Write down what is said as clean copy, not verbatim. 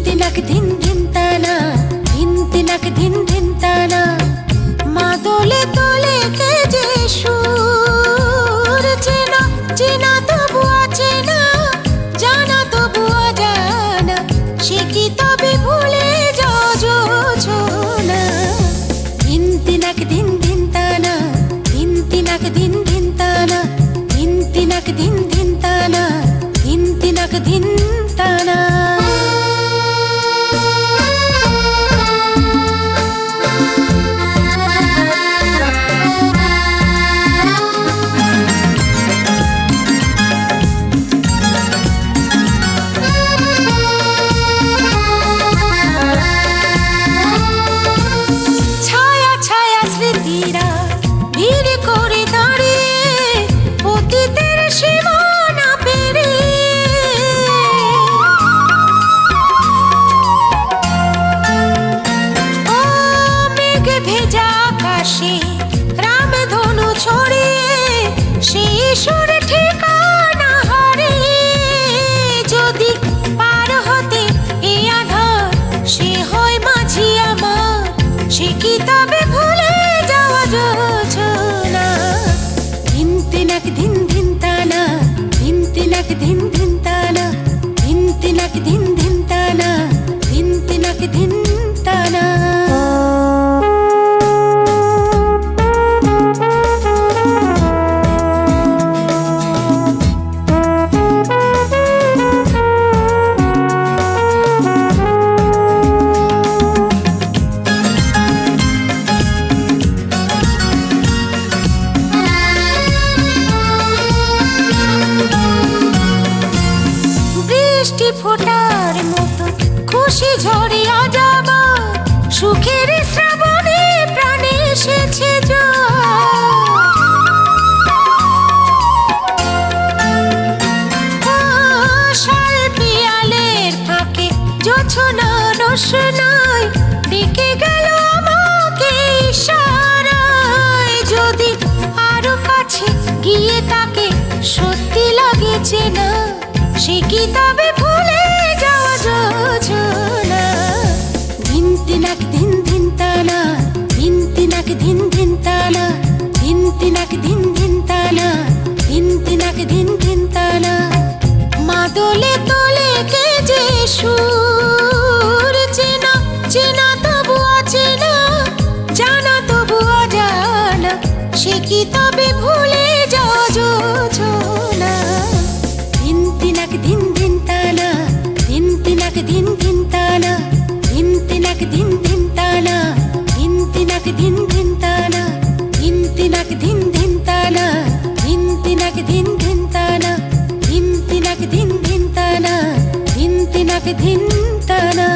तिनक धिन धिन ताना धिन तिनक धिन धिन ताना मादोले तोले के जे सुर चेना चेना तबु अचेना जाना तबु अजाना সে কি তবে ভুলে যাও যোছনা ধিন তিনক ধিন ধিন তানা ধিন তিনক ধিন ধিন তানা ধিন তিনক ধিন ধিন তানা ধিন তিনক ধিন তানা धिन धिन ताना धिन तिनक धिन धिन ताना धिन तिनक धिन धिन ताना धिन तिनक धिन ताना ফোটার মতো খুশি ঝরিয়া যাবা সুখের শ্রাবণে প্রাণে এসেছে শাল পিয়ালের ফাঁকে জোছনা রোশনাই ডেকে গেল আমাকে ইশারায় যদি আরো কাছে গিয়ে তাকে সত্যি লাগেছে না সে কি তবে ভুলে যাওয়া যোছনা ধিন তিনক ধিন ধিন তানা ধিন তিনক ধিন ধিন তানা ধিন তিনক ধিন ধিন তানা ধিন তিনক ধিন ধিন তানা মাদলে তোলে কে যে সুর চেনা চেনা তবু অচেনা জানা তবু অজানা সে কি তবে ভুলে যাওয়া যোছনা धिन तिनक धिन धिन ताना धिन तिनक धिन धिन ताना धिन तिनक धिन धिन ताना धिन तिनक धिन धिन ताना धिन तिनक धिन धिन ताना धिन तिनक धिन धिन ताना धिन तिनक धिन धिन ताना धिन तिनक धिन ताना